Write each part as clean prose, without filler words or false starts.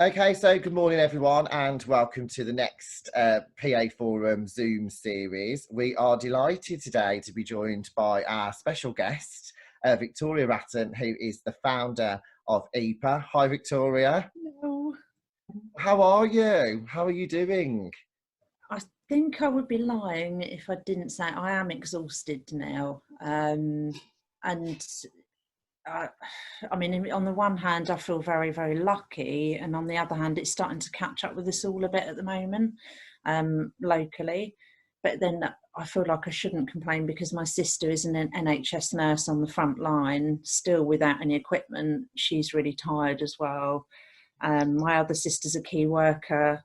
Okay, so good morning everyone and welcome to the next PA Forum Zoom series. We are delighted today to be joined by our special guest, Victoria Wratten, who is the founder of EPAA. Hi Victoria. Hello. How are you? How are you doing? I think I would be lying if I didn't say I am exhausted now. And I mean, on the one hand, I feel very, very lucky, and on the other hand, it's starting to catch up with us all a bit at the moment, locally. But then I feel like I shouldn't complain because my sister is an NHS nurse on the front line, still without any equipment. She's really tired as well. My other sister's a key worker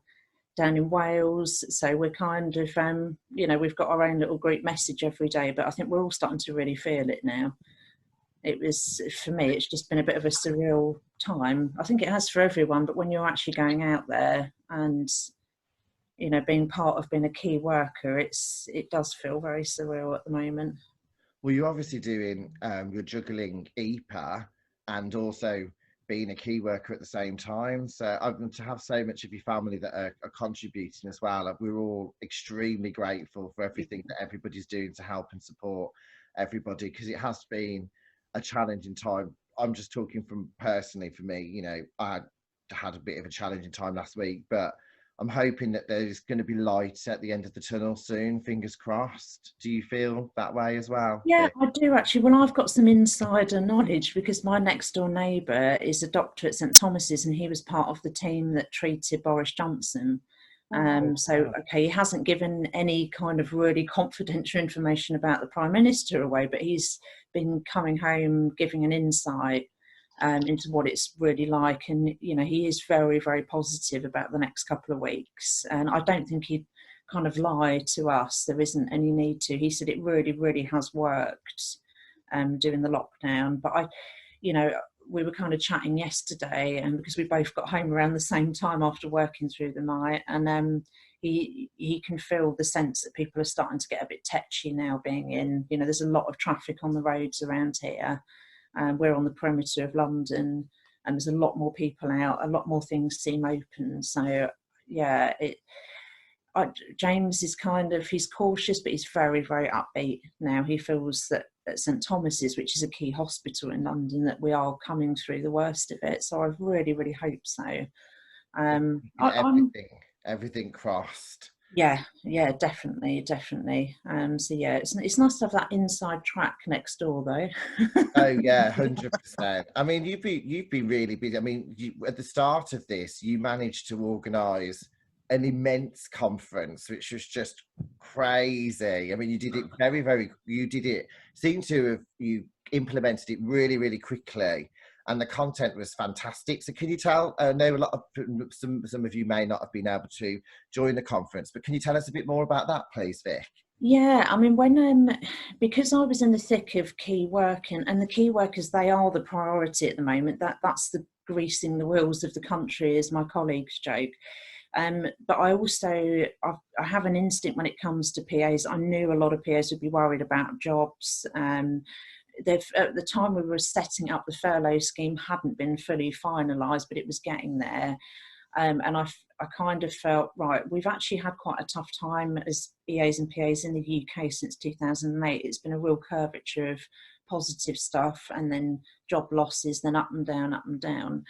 down in Wales, so we're kind of, we've got our own little group message every day, but I think we're all starting to really feel it now. It was, for me, it's just been a bit of a surreal time. I think it has for everyone, but when you're actually going out there and, being part of being a key worker, it does feel very surreal at the moment. Well, you're obviously doing, you're juggling EPAA and also being a key worker at the same time. So to have so much of your family that are contributing as well, we're all extremely grateful for everything that everybody's doing to help and support everybody, because it has been a challenging time. I'm just talking from personally for me, I had a bit of a challenging time last week, but I'm hoping that there's going to be light at the end of the tunnel soon, fingers crossed. Do you feel that way as well? Yeah, I do actually. Well, I've got some insider knowledge because my next door neighbour is a doctor at St Thomas's, and he was part of the team that treated Boris Johnson. Okay, he hasn't given any kind of really confidential information about the Prime Minister away, but he's been coming home giving an insight into what it's really like. And, he is very, very positive about the next couple of weeks. And I don't think he'd kind of lie to us. There isn't any need to. He said it really, really has worked during the lockdown. But we were kind of chatting yesterday, and because we both got home around the same time after working through the night, and he can feel the sense that people are starting to get a bit tetchy now being in. There's a lot of traffic on the roads around here. We're on the perimeter of London, and there's a lot more people out, a lot more things seem open. So yeah, James is he's cautious, but he's very, very upbeat now. He feels that at St Thomas's, which is a key hospital in London, that we are coming through the worst of it. So I really, really hope so. Everything crossed. Yeah, definitely. So yeah, it's nice to have that inside track next door, though. Oh yeah, 100%. I mean, you've been really busy. I mean, at the start of this, you managed to organise an immense conference, which was just crazy. I mean, you did it you implemented it really, really quickly, and the content was fantastic. So can you tell, I know a lot of some of you may not have been able to join the conference, but can you tell us a bit more about that, please, Vic? Yeah, I mean, because I was in the thick of key working, and the key workers, they are the priority at the moment. That's the greasing the wheels of the country, as my colleagues joke. But I also, I have an instinct when it comes to PAs. I knew a lot of PAs would be worried about jobs. At the time we were setting up, the furlough scheme hadn't been fully finalised, but it was getting there. And I kind of felt, right, we've actually had quite a tough time as EAs and PAs in the UK since 2008. It's been a real curvature of positive stuff and then job losses, then up and down, up and down.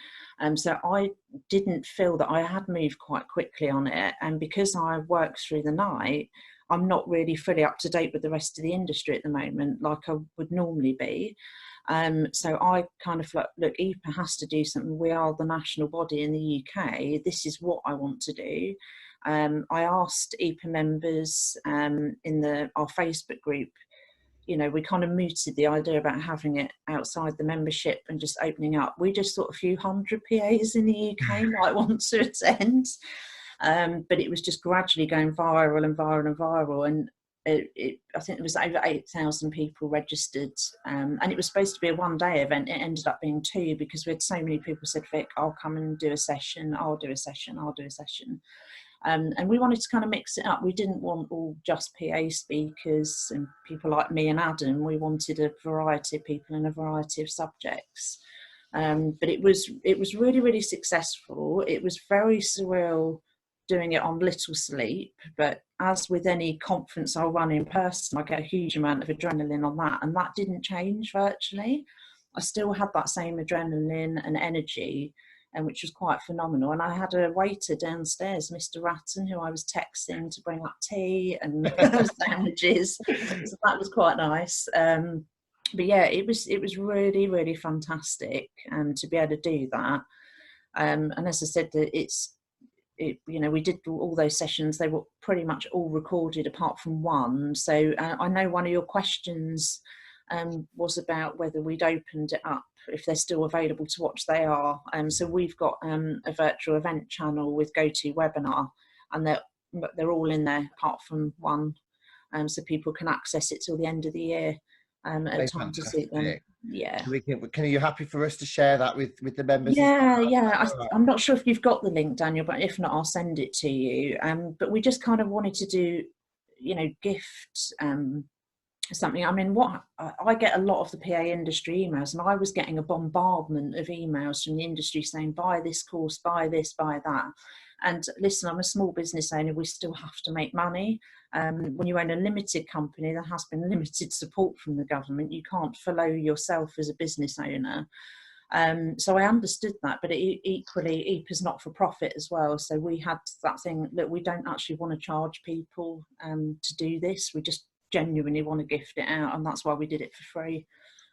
So I didn't feel that I had moved quite quickly on it. And because I worked through the night, I'm not really fully up to date with the rest of the industry at the moment, like I would normally be. So I kind of thought, look, EPAA has to do something. We are the national body in the UK. This is what I want to do. I asked EPAA members in our Facebook group, we kind of mooted the idea about having it outside the membership and just opening up. We just thought a few hundred PAs in the UK might want to attend. But it was just gradually going viral and viral and viral. And I think there was over 8,000 people registered. And it was supposed to be a one-day event. It ended up being 2 because we had so many people said, Vic, I'll come and do a session. I'll do a session. And we wanted to kind of mix it up. We didn't want all just PA speakers and people like me and Adam. We wanted a variety of people in a variety of subjects. But it was really, really successful. It was very surreal doing it on little sleep, but as with any conference I run in person, I get a huge amount of adrenaline on that, and that didn't change virtually. I still had that same adrenaline and energy, and which was quite phenomenal. And I had a waiter downstairs, Mr. Wratten, who I was texting to bring up tea and sandwiches, so that was quite nice. But yeah, it was really, really fantastic to be able to do that. And as I said, we did all those sessions. They were pretty much all recorded apart from one. So I know one of your questions was about whether we'd opened it up, if they're still available to watch. They are. So we've got a virtual event channel with GoToWebinar, and they're all in there apart from one, so people can access it till the end of the year at a time to suit them. Yeah. Are you happy for us to share that with the members? Yeah, yeah. I'm not sure if you've got the link, Daniel, but if not, I'll send it to you. But we just kind of wanted to do, gift something. I mean, what I get a lot of the PA industry emails, and I was getting a bombardment of emails from the industry saying, buy this course, buy this, buy that. And listen, I'm a small business owner, we still have to make money. When you own a limited company, there has been limited support from the government. You can't follow yourself as a business owner. So I understood that, but equally, EPAA's not for profit as well. So we had that thing that we don't actually want to charge people to do this. We just genuinely want to gift it out, and that's why we did it for free.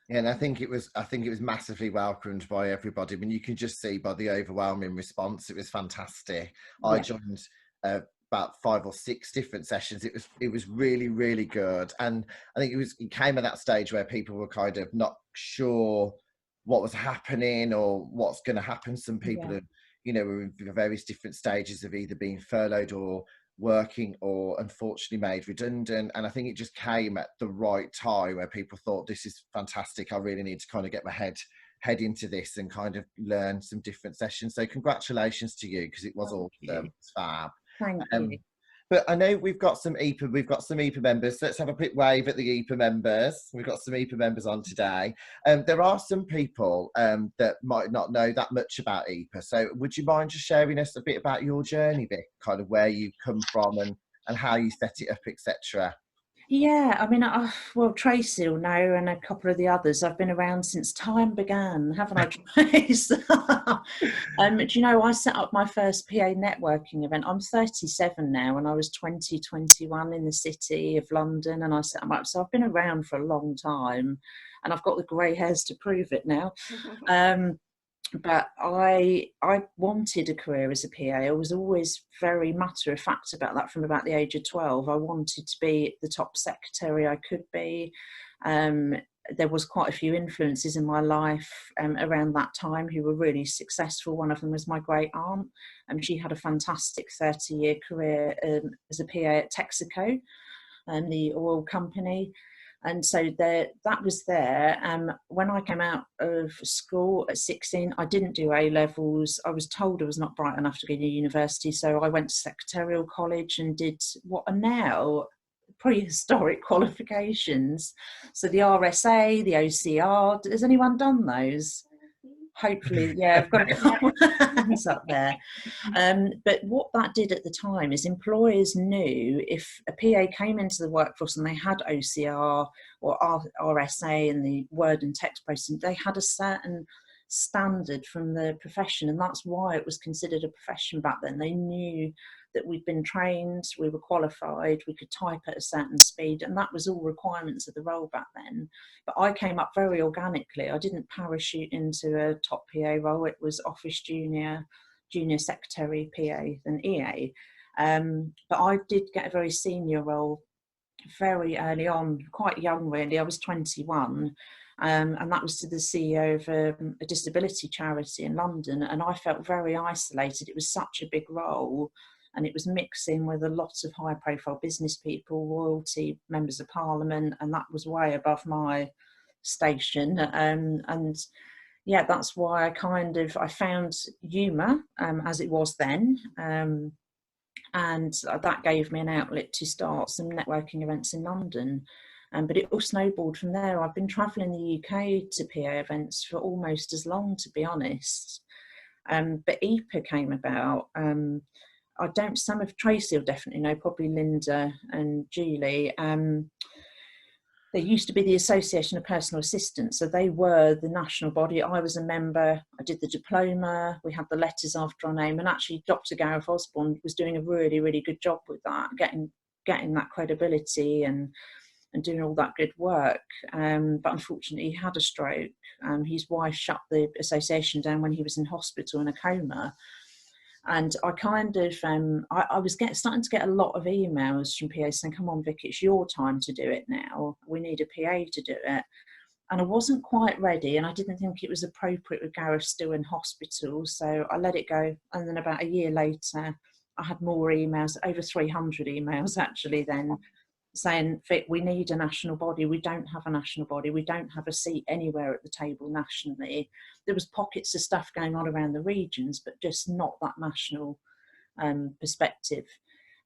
Yeah, and I think it was massively welcomed by everybody. I mean, you can just see by the overwhelming response, it was fantastic. Yeah. I joined about 5 or 6 different sessions. It was really, really good, and I think it came at that stage where people were kind of not sure what was happening or what's going to happen. Some people are, were in various different stages of either being furloughed or working or unfortunately made redundant, and I think it just came at the right time where people thought, this is fantastic, I really need to kind of get my head into this and kind of learn some different sessions. So congratulations to you, because it was awesome. It's fab. Thank you. But I know we've got some EPAA members. Let's have a quick wave at the EPAA members. We've got some EPAA members on today. There are some people that might not know that much about EPAA. So would you mind just sharing us a bit about your journey, Vic, kind of where you've come from and how you set it up, etc.? Yeah, I mean, well, Tracy will know, and a couple of the others. I've been around since time began, haven't I, Trace? Do you know, I set up my first PA networking event. I'm 37 now, and I was 21 in the city of London, and I set them up. So I've been around for a long time, and I've got the grey hairs to prove it now. But I wanted a career as a PA. I was always very matter of fact about that from about the age of 12. I wanted to be the top secretary I could be. There was quite a few influences in my life around that time who were really successful. One of them was my great aunt. She had a fantastic 30-year career as a PA at Texaco, the oil company. And so that was there. When I came out of school at 16, I didn't do A-levels. I was told I was not bright enough to go to university. So I went to secretarial college and did what are now prehistoric qualifications. So the RSA, the OCR, has anyone done those? Hopefully, yeah, I've got a couple of hands up there. But what that did at the time is employers knew if a PA came into the workforce and they had OCR or RSA and the word and text processing, they had a certain standard from the profession, and that's why it was considered a profession back then. They knew that we'd been trained, we were qualified, we could type at a certain speed, and that was all requirements of the role back then. But I came up very organically. I didn't parachute into a top PA role. It was office junior secretary, PA, then EA. But I did get a very senior role very early on, quite young really. I was 21. And that was to the CEO of a disability charity in London, and I felt very isolated. It was such a big role, and it was mixing with a lot of high profile business people, royalty, members of parliament, and that was way above my station. And yeah, that's why I found humour as it was then, and that gave me an outlet to start some networking events in London. But it all snowballed from there. I've been travelling the UK to PA events for almost as long, to be honest. But EPA came about. I don't, some of Tracy will definitely know, probably Linda and Julie. There used to be the Association of Personal Assistants, so they were the national body. I was a member, I did the diploma, we had the letters after our name, and actually Dr. Gareth Osborne was doing a really, really good job with that, getting that credibility and doing all that good work. But unfortunately he had a stroke. His wife shut the association down when he was in hospital in a coma. And I kind of, I was starting to get a lot of emails from PA saying, come on, Vic, it's your time to do it now. We need a PA to do it. And I wasn't quite ready, and I didn't think it was appropriate with Gareth still in hospital. So I let it go. And then about a year later, I had more emails, over 300 emails actually then, saying, Vic, we need a national body. We don't have a national body. We don't have a seat anywhere at the table nationally. There was pockets of stuff going on around the regions, but just not that national perspective.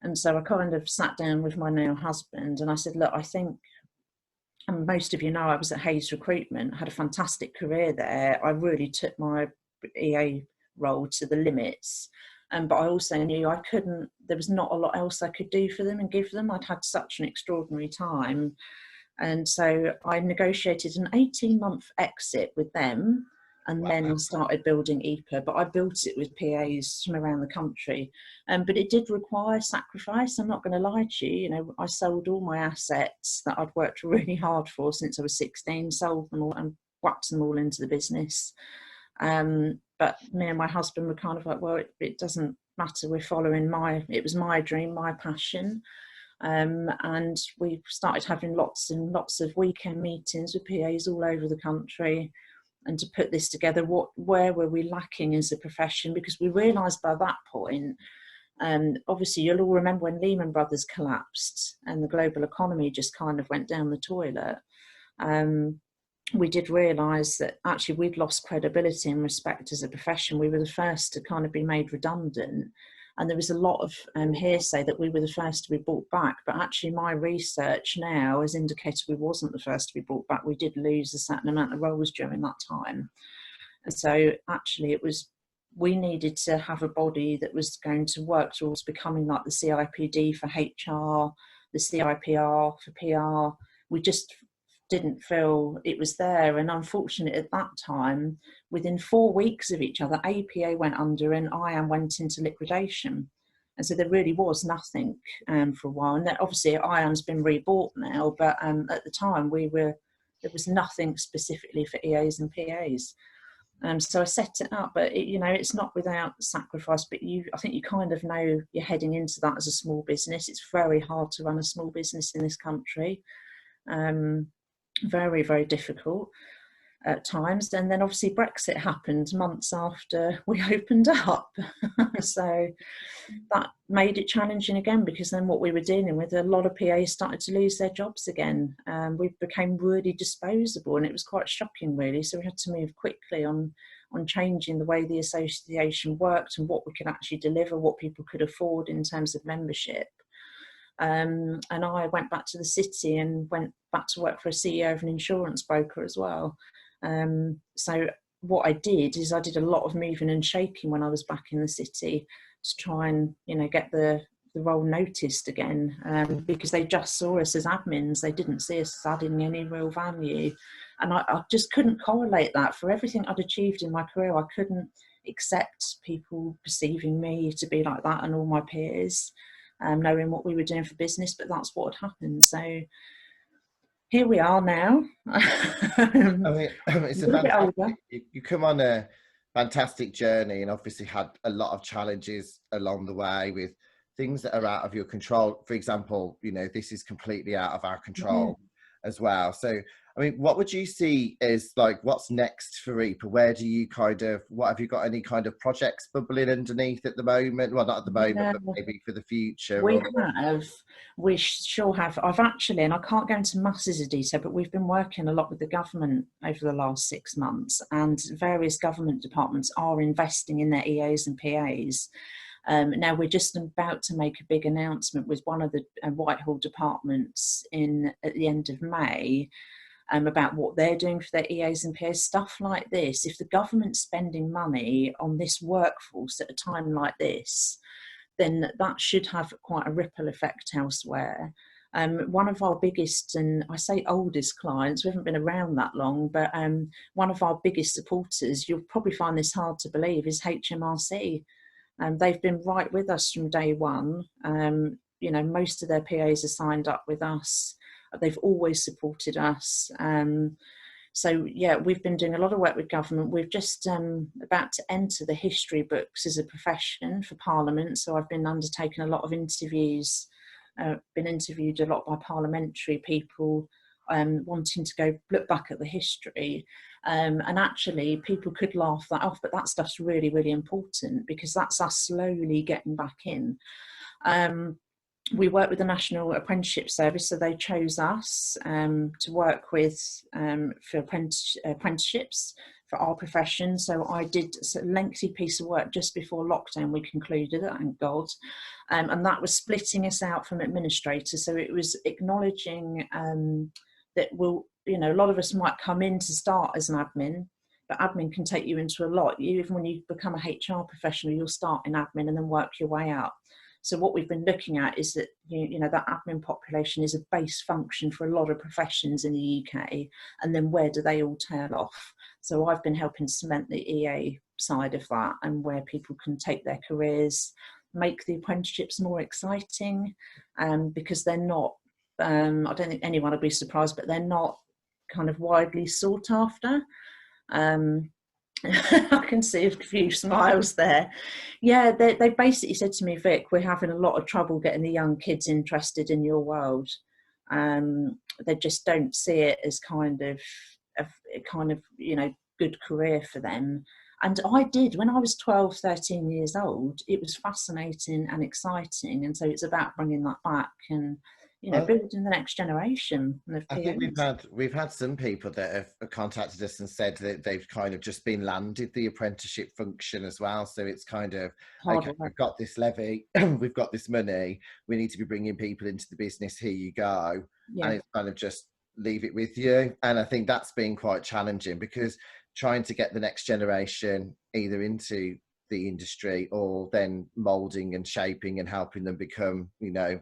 And so I kind of sat down with my now husband and I said, look, I think, and most of you know, I was at Hayes Recruitment, had a fantastic career there. I really took my EA role to the limits. But I also knew I couldn't, there was not a lot else I could do for them and give them. I'd had such an extraordinary time. And so I negotiated an 18-month exit with them and then started building EPAA. But I built it with PAs from around the country. But it did require sacrifice. I'm not going to lie to you. You know, I sold all my assets that I'd worked really hard for since I was 16, sold them all and whacked them all into the business. But me and my husband were kind of like, well, it doesn't matter. We're following it was my dream, my passion. And we started having lots and lots of weekend meetings with PAs all over the country, and to put this together, where were we lacking as a profession? Because we realised by that point, obviously you'll all remember when Lehman Brothers collapsed and the global economy just kind of went down the toilet. We did realise that actually we'd lost credibility and respect as a profession. We were the first to kind of be made redundant. And there was a lot of hearsay that we were the first to be brought back. But actually my research now has indicated we wasn't the first to be brought back. We did lose a certain amount of roles during that time. And so actually we needed to have a body that was going to work towards becoming like the CIPD for HR, the CIPR for PR. We just didn't feel it was there. And unfortunately at that time, within 4 weeks of each other, APA went under and IAM went into liquidation. And so there really was nothing for a while. And then obviously IAM's been rebought now, but at the time there was nothing specifically for EAs and PAs. So I set it up, but it's not without sacrifice, but I think you kind of know you're heading into that as a small business. It's very hard to run a small business in this country. Very, very difficult at times. And then obviously Brexit happened months after we opened up. So that made it challenging again, because then what we were dealing with, a lot of PAs started to lose their jobs again. We became really disposable, and it was quite shocking really. So we had to move quickly on changing the way the association worked and what we could actually deliver, what people could afford in terms of membership. And I went back to the city and went back to work for a CEO of an insurance broker as well. So what I did is I did a lot of moving and shaking when I was back in the city to try and get the role noticed again, because they just saw us as admins. They didn't see us as adding any real value. And I just couldn't correlate that. For everything I'd achieved in my career, I couldn't accept people perceiving me to be like that and all my peers. Knowing what we were doing for business, but that's what had happened. So here we are now. It's a fantastic, you come on a fantastic journey, and obviously had a lot of challenges along the way with things that are out of your control. For example, this is completely out of our control as well. So I mean, what would you see as like what's next for EPAA? Where do you what have you got, any kind of projects bubbling underneath at the moment? Well, not at the moment, but maybe for the future. We sure have. I've actually, and I can't go into masses of detail, but we've been working a lot with the government over the last 6 months, and various government departments are investing in their EAs and PAs. Now we're just about to make a big announcement with one of the Whitehall departments at the end of May, about what they're doing for their EAs and PAs, stuff like this. If the government's spending money on this workforce at a time like this, then that should have quite a ripple effect elsewhere. One of our biggest, and I say oldest clients, we haven't been around that long, but one of our biggest supporters, you'll probably find this hard to believe, is HMRC. They've been right with us from day one. You know, most of their PAs are signed up with us. They've always supported us. So yeah, we've been doing a lot of work with government. We've just about to enter the history books as a profession for Parliament. So I've been undertaking a lot of interviews, been interviewed a lot by parliamentary people wanting to go look back at the history. And actually people could laugh that off, but that stuff's really, really important because that's us slowly getting back in. We work with the National Apprenticeship Service, so they chose us to work with for apprenticeships for our profession. So I did a lengthy piece of work just before lockdown. We concluded it, thank God, and that was splitting us out from administrators. So it was acknowledging that you know, a lot of us might come in to start as an admin, but admin can take you into a lot. Even when you become a HR professional, you'll start in admin and then work your way up. So what we've been looking at is that, you know, that admin population is a base function for a lot of professions in the UK, and then where do they all tail off? So I've been helping cement the EA side of that, and where people can take their careers, make the apprenticeships more exciting, because they're not, I don't think anyone will be surprised, but they're not kind of widely sought after. I can see a few smiles there. Yeah, they basically said to me, Vic, we're having a lot of trouble getting the young kids interested in your world. They just don't see it as kind of, you know, good career for them. And I did, when I was 12, 13 years old, it was fascinating and exciting. And so it's about bringing that back and, you know, building the next generation of PAs. I think we've had some people that have contacted us and said that they've kind of just been landed the apprenticeship function as well. So it's kind of, okay, we've got this levy, we've got this money, we need to be bringing people into the business, here you go. Yeah. And it's kind of just leave it with you. And I think that's been quite challenging, because trying to get the next generation either into the industry or then moulding and shaping and helping them become, you know,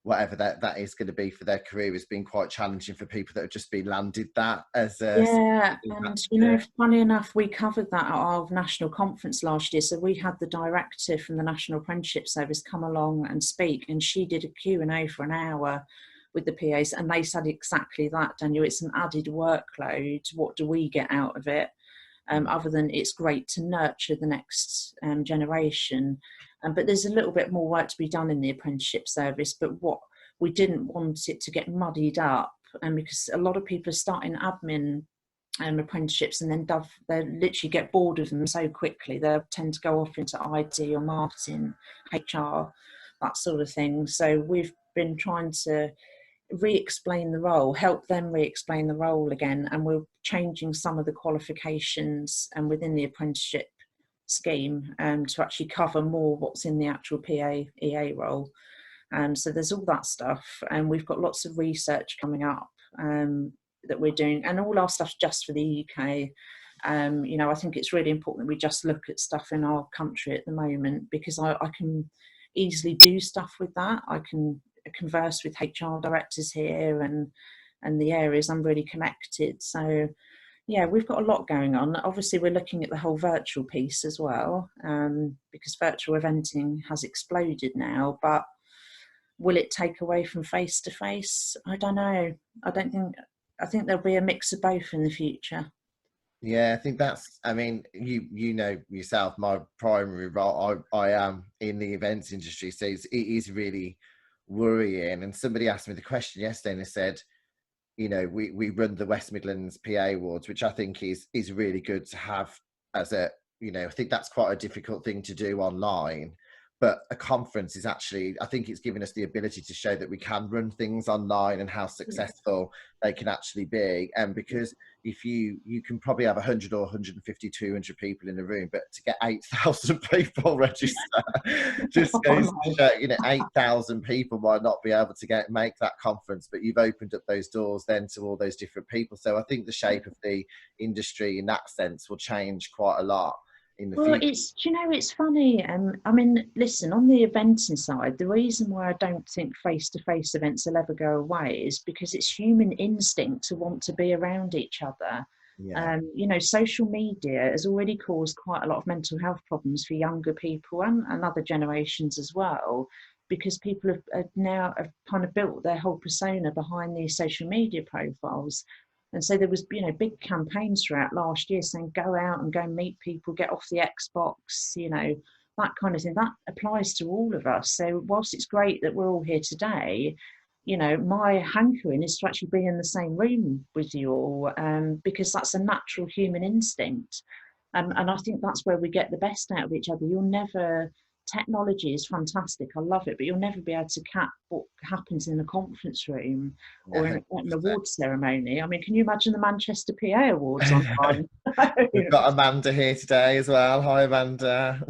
whatever that is going to be for their career has been quite challenging for people that have just been landed that as a... Yeah, and you know, funny enough, we covered that at our national conference last year. So we had the director from the National Apprenticeship Service come along and speak, and she did a Q&A for an hour with the PAs, and they said exactly that, Daniel. It's an added workload. What do we get out of it? Other than it's great to nurture the next generation. But there's a little bit more work to be done in the apprenticeship service. But what we didn't want it to get muddied up, and because a lot of people are starting admin apprenticeships and then they literally get bored of them so quickly. They tend to go off into IT or marketing, HR, that sort of thing. So we've been trying to re-explain the role, help them re-explain the role again, and we're changing some of the qualifications and within the apprenticeship scheme to actually cover more what's in the actual PA EA role. So there's all that stuff, and we've got lots of research coming up that we're doing, and all our stuff's just for the UK. You know, I think it's really important that we just look at stuff in our country at the moment, because I can easily do stuff with that. I can converse with HR directors here and the areas I'm really connected. So yeah, we've got a lot going on. Obviously we're looking at the whole virtual piece as well, because virtual eventing has exploded now, but will it take away from face to face? I don't know. I think there'll be a mix of both in the future. Yeah, I think that's, I mean, you know yourself, my primary role, I am in the events industry, so it is really worrying. And somebody asked me the question yesterday, and they said, you know, we run the West Midlands PA Awards, which I think is really good to have as a, you know, I think that's quite a difficult thing to do online, but a conference is actually, I think it's given us the ability to show that we can run things online and how successful they can actually be. And because if you can probably have 100 or 150, 200 people in the room, but to get 8,000 people register just goes to show, 8,000 people might not be able to make that conference, but you've opened up those doors then to all those different people. So I think the shape of the industry in that sense will change quite a lot. Well, it's funny. I mean, listen, on the eventing side, the reason why I don't think face-to-face events will ever go away is because it's human instinct to want to be around each other. Yeah. Social media has already caused quite a lot of mental health problems for younger people and other generations as well, because people have now kind of built their whole persona behind these social media profiles. And so there was, big campaigns throughout last year saying, go out and go and meet people, get off the Xbox, that kind of thing. That applies to all of us. So whilst it's great that we're all here today, my hankering is to actually be in the same room with you all, because that's a natural human instinct. And I think that's where we get the best out of each other. Technology is fantastic, I love it, but you'll never be able to cap what happens in a conference room or in an awards ceremony. I mean, can you imagine the Manchester PA Awards online? We've got Amanda here today as well. Hi, Amanda.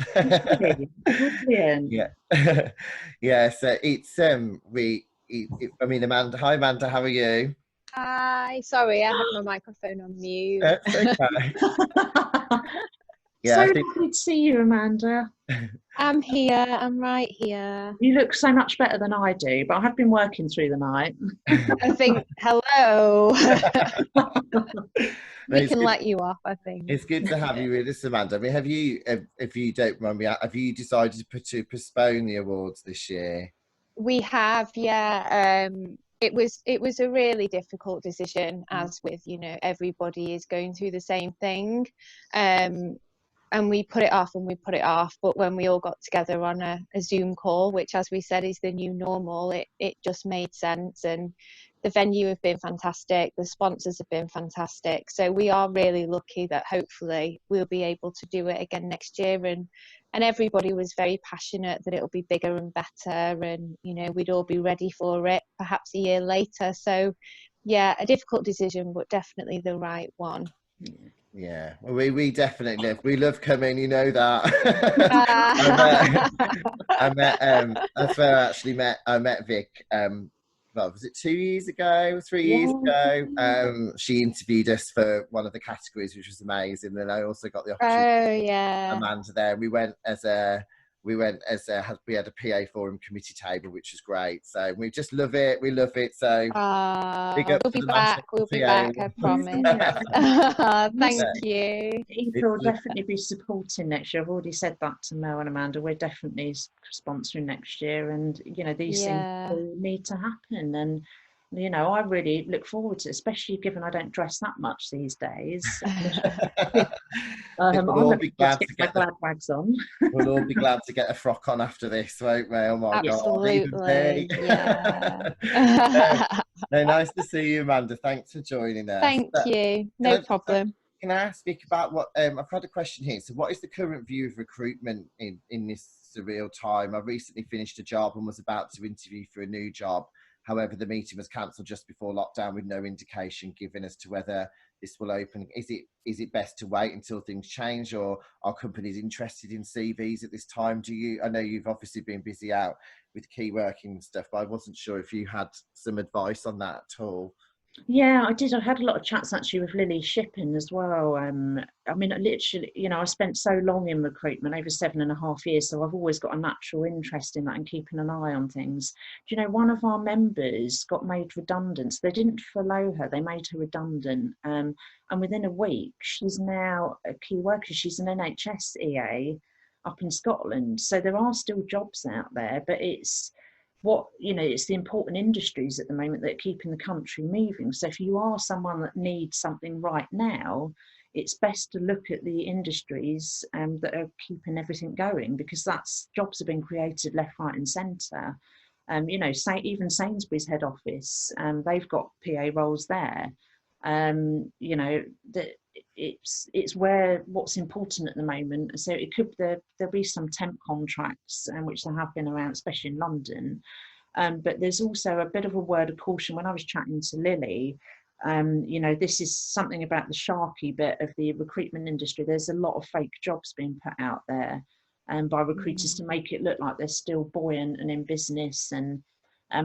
Brilliant. Yeah. So it's Amanda. Hi, Amanda. How are you? Hi. Sorry, I had my microphone on mute. That's okay. Yeah, so lovely to see you, Amanda. I'm here. I'm right here. You look so much better than I do, but I have been working through the night. I think, hello. We can let you off, I think. It's good to have you with us, Amanda. I mean, have you, if you don't mind me, have you decided to postpone the awards this year? We have, yeah. It was a really difficult decision, as with, everybody is going through the same thing. And we put it off and we put it off, but when we all got together on a Zoom call, which, as we said, is the new normal, it just made sense. And the venue have been fantastic, the sponsors have been fantastic, so we are really lucky that hopefully we'll be able to do it again next year. And everybody was very passionate that it'll be bigger and better, and we'd all be ready for it perhaps a year later. So yeah, a difficult decision, but definitely the right one. Yeah, we definitely love coming, you know that. That's where I met Vic. Was it 2 years ago, 3 years ago? She interviewed us for one of the categories, which was amazing. And I also got the opportunity. Amanda there. We had a PA forum committee table, which was great. So we just love it. We love it. So we'll be back. We'll be back. I promise. Thank you. EPAA will definitely be supporting next year. I've already said that to Mel and Amanda. We're definitely sponsoring next year, and these things need to happen. And I really look forward to it, especially given I don't dress that much these days. We'll all be glad to get my glad wags on. We'll all be glad to get a frock on after this, won't we? Oh my Absolutely. God. Yeah. No, nice to see you, Amanda. Thanks for joining us. Thank you. No problem. Can I ask Vic about what I've had a question here. So what is the current view of recruitment in this surreal time? I recently finished a job and was about to interview for a new job. However, the meeting was cancelled just before lockdown with no indication given as to whether this will open. Is it best to wait until things change, or are companies interested in CVs at this time? I know you've obviously been busy out with key working and stuff, but I wasn't sure if you had some advice on that at all. Yeah, I did. I had a lot of chats actually with Lily Shipping as well. I mean, literally, I spent so long in recruitment, over 7.5 years, so I've always got a natural interest in that and keeping an eye on things. One of our members got made redundant. So they didn't furlough her, they made her redundant. And within a week, she's now a key worker. She's an NHS EA up in Scotland. So there are still jobs out there, but it's the important industries at the moment that are keeping the country moving. So if you are someone that needs something right now, it's best to look at the industries that are keeping everything going, because jobs have been created left, right and centre. Even Sainsbury's head office, they've got PA roles there. it's where what's important at the moment. So it could there'll be some temp contracts, which there have been around, especially in London. But there's also a bit of a word of caution. When I was chatting to Lily, you know, this is something about the sharky bit of the recruitment industry. There's a lot of fake jobs being put out there by recruiters to make it look like they're still buoyant and in business. And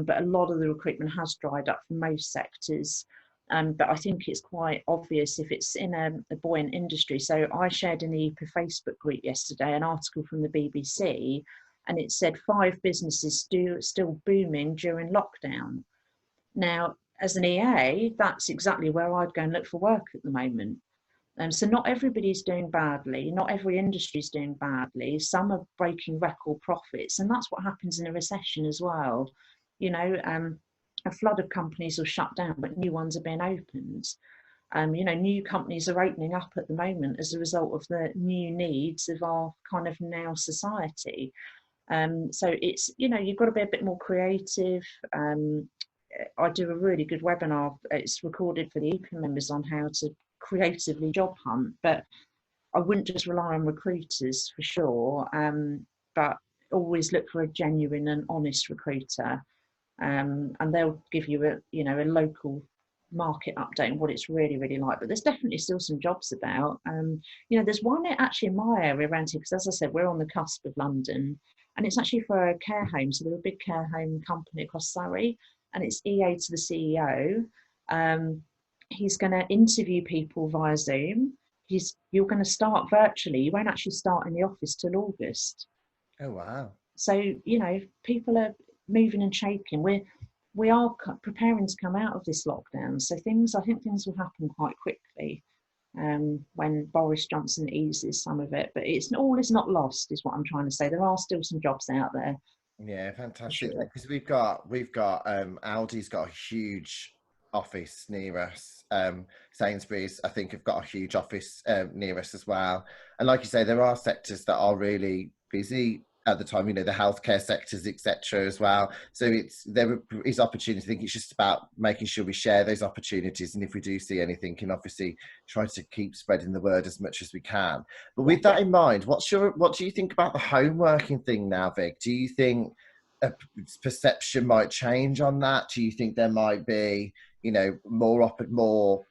but a lot of the recruitment has dried up for most sectors. But I think it's quite obvious if it's in a buoyant industry. So I shared in the EPAA Facebook group yesterday an article from the BBC, and it said 5 businesses still booming during lockdown. Now, as an EA, that's exactly where I'd go and look for work at the moment. So not everybody's doing badly, not every industry's doing badly. Some are breaking record profits, and that's what happens in a recession as well. You know, a flood of companies will shut down, but new ones are being opened. You know, new companies are opening up at the moment as a result of the new needs of our kind of now society. So it's, you know, you've got to be a bit more creative. I do a really good webinar, it's recorded for the EPAA members, on how to creatively job hunt, but I wouldn't just rely on recruiters for sure, but always look for a genuine and honest recruiter, and they'll give you a, you know, a local market update and what it's really like. But there's definitely still some jobs about. You know, there's one actually in my area around here, because as I said, we're on the cusp of London, and it's actually for a care home. So they're a big care home company across Surrey, and it's EA to the CEO. He's going to interview people via Zoom. You're going to start virtually. You won't actually start in the office till August. Oh wow! So, you know, people are moving and shaking. We are preparing to come out of this lockdown. So I think things will happen quite quickly when Boris Johnson eases some of it. But all is not lost, is what I'm trying to say. There are still some jobs out there. Yeah, fantastic. Sure. Because we've got Aldi's got a huge office near us. Sainsbury's, I think, have got a huge office near us as well. And like you say, there are sectors that are really busy at the time, you know, the healthcare sectors, etc. as well. So there is opportunity. I think it's just about making sure we share those opportunities, and if we do see anything, can obviously try to keep spreading the word as much as we can. But with that in mind, what do you think about the home working thing now, Vic? Do you think a perception might change on that? Do you think there might be, you know, more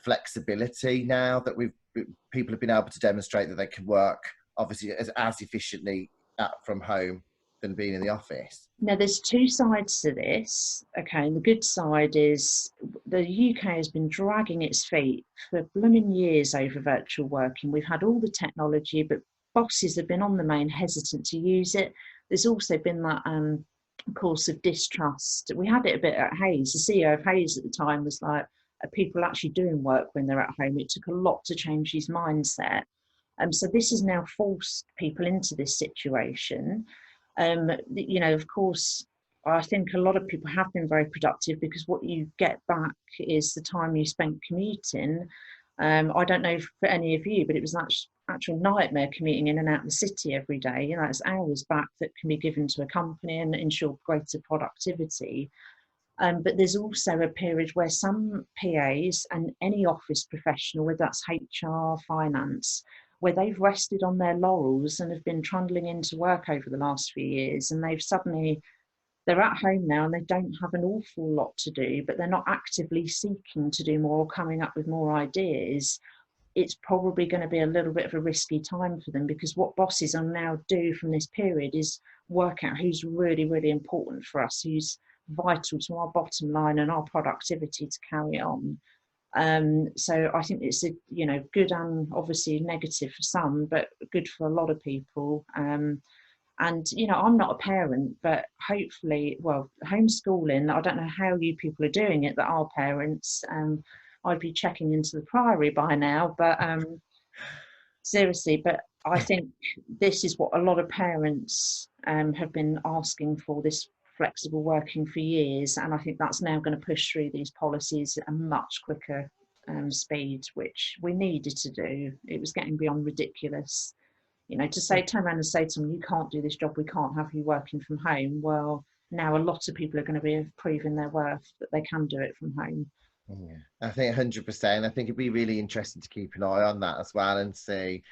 flexibility now that people have been able to demonstrate that they can work obviously as efficiently from home than being in the office? Now, there's 2 sides to this. Okay, and the good side is the UK has been dragging its feet for blooming years over virtual working. We've had all the technology, but bosses have been on the main hesitant to use it. There's also been that course of distrust. We had it a bit at Hayes. The CEO of Hayes at the time was like, are people actually doing work when they're at home? It took a lot to change his mindset. So this has now forced people into this situation. You know, of course, I think a lot of people have been very productive, because what you get back is the time you spent commuting. I don't know for any of you, but it was an actual nightmare commuting in and out of the city every day. You know, it's hours back that can be given to a company and ensure greater productivity. But there's also a period where some PAs and any office professional, whether that's HR, finance, where they've rested on their laurels and have been trundling into work over the last few years, and they're at home now and they don't have an awful lot to do, but they're not actively seeking to do more or coming up with more ideas. It's probably going to be a little bit of a risky time for them, because what bosses will now do from this period is work out who's really important for us, who's vital to our bottom line and our productivity to carry on. So I think it's a, you know, good and obviously negative for some, but good for a lot of people. And, you know, I'm not a parent, but hopefully, well, homeschooling, I don't know how you people are doing it that are parents. I'd be checking into the Priory by now, but seriously, but I think this is what a lot of parents have been asking for, this flexible working for years, and I think that's now going to push through these policies at a much quicker speed, which we needed to do. It was getting beyond ridiculous, you know, to turn around and say to them, you can't do this job, we can't have you working from home. Well, now a lot of people are going to be proving their worth that they can do it from home. Yeah, I think 100%. I think it'd be really interesting to keep an eye on that as well and see,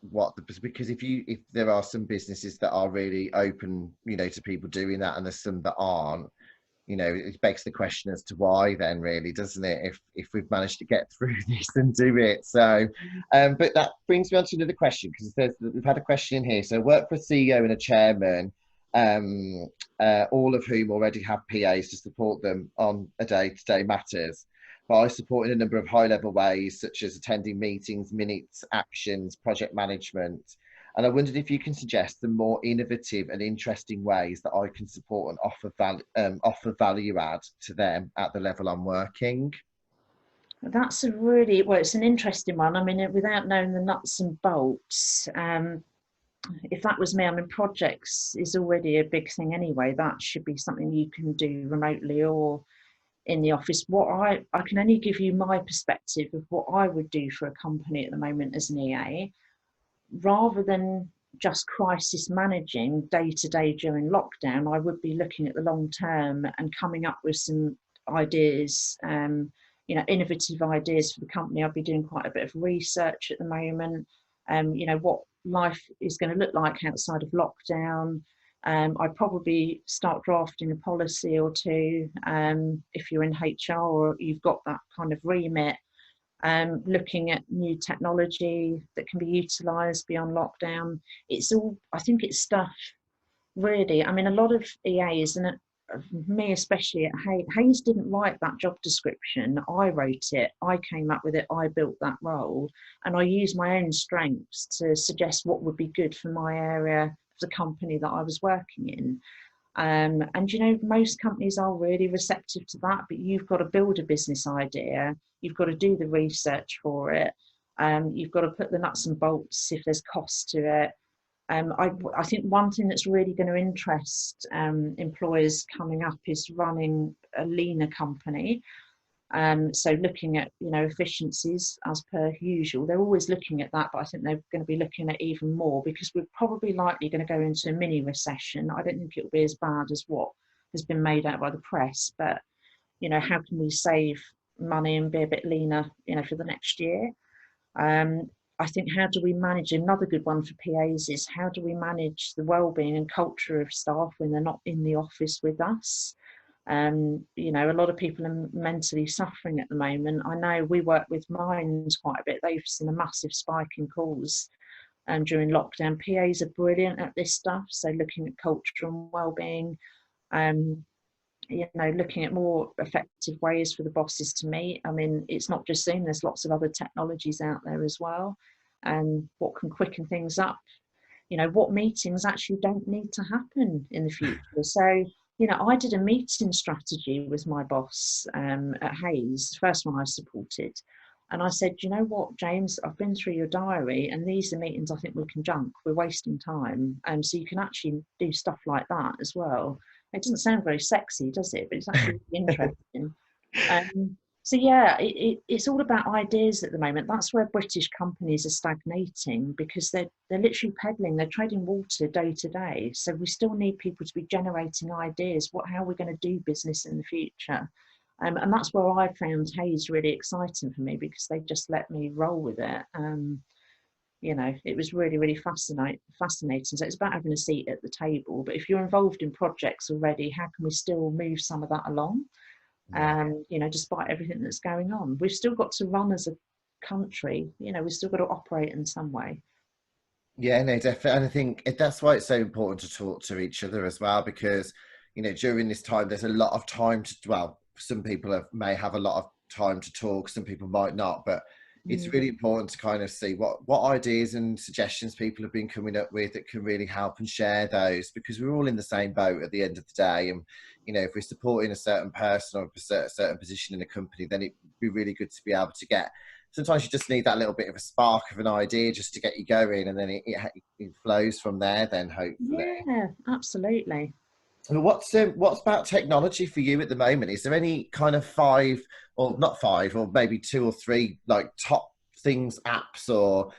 what because if there are some businesses that are really open, to people doing that, and there's some that aren't, it begs the question as to why then, really, doesn't it? If we've managed to get through this and do it. So, but that brings me on to another question, because we've had a question in here. So, work for a CEO and a chairman, all of whom already have PAs to support them on a day-to-day matters. But I support in a number of high-level ways, such as attending meetings, minutes, actions, project management. And I wondered if you can suggest some more innovative and interesting ways that I can support and offer value add to them at the level I'm working. That's a really, well, it's an interesting one. I mean, without knowing the nuts and bolts, if that was me, I mean, projects is already a big thing anyway. That should be something you can do remotely or in the office. What I can only give you my perspective of what I would do for a company at the moment as an EA, rather than just crisis managing day to day during lockdown. I would be looking at the long term and coming up with some ideas, innovative ideas for the company. I'd be doing quite a bit of research at the moment. What life is going to look like outside of lockdown. I'd probably start drafting a policy or two, if you're in HR or you've got that kind of remit, looking at new technology that can be utilised beyond lockdown. It's all, I think it's stuff, really. I mean, a lot of EAs, and me especially at Hayes didn't write that job description. I wrote it, I came up with it, I built that role, and I used my own strengths to suggest what would be good for my area of the company that I was working in. And most companies are really receptive to that, but you've got to build a business idea, you've got to do the research for it, you've got to put the nuts and bolts if there's cost to it. I think one thing that's really going to interest employers coming up is running a leaner company. So looking at efficiencies as per usual. They're always looking at that, but I think they're going to be looking at even more, because we're probably likely going to go into a mini recession. I don't think it'll be as bad as what has been made out by the press, but how can we save money and be a bit leaner for the next year? I think, how do we manage, another good one for PAs is, how do we manage the well-being and culture of staff when they're not in the office with us? A lot of people are mentally suffering at the moment. I know we work with mines quite a bit. They've seen a massive spike in calls during lockdown. PAs are brilliant at this stuff. So looking at culture and well-being, looking at more effective ways for the bosses to meet. I mean, it's not just Zoom, there's lots of other technologies out there as well. And what can quicken things up? What meetings actually don't need to happen in the future. So, I did a meeting strategy with my boss at Hayes, the first one I supported. And I said, you know what, James, I've been through your diary, and these are meetings I think we can junk. We're wasting time. So you can actually do stuff like that as well. It doesn't sound very sexy, does it? But it's actually interesting. So yeah, it's all about ideas at the moment. That's where British companies are stagnating, because they're literally peddling, they're trading water day to day. So we still need people to be generating ideas. How are we going to do business in the future? And that's where I found Hayes really exciting for me, because they just let me roll with it. It was really, really fascinating. So it's about having a seat at the table. But if you're involved in projects already, how can we still move some of that along? Despite everything that's going on, we've still got to run as a country. We've still got to operate in some way. Yeah, no, definitely. And I think that's why it's so important to talk to each other as well, because, during this time, there's a lot of time some people may have a lot of time to talk, some people might not, but it's really important to kind of see what ideas and suggestions people have been coming up with that can really help, and share those, because we're all in the same boat at the end of the day. And, if we're supporting a certain person or a certain position in a company, then it'd be really good to be able to get, sometimes you just need that little bit of a spark of an idea just to get you going, and then it flows from there then, hopefully. Yeah, absolutely. What's about technology for you at the moment? Is there any kind of five, or not five, or maybe two or three, like top things, apps or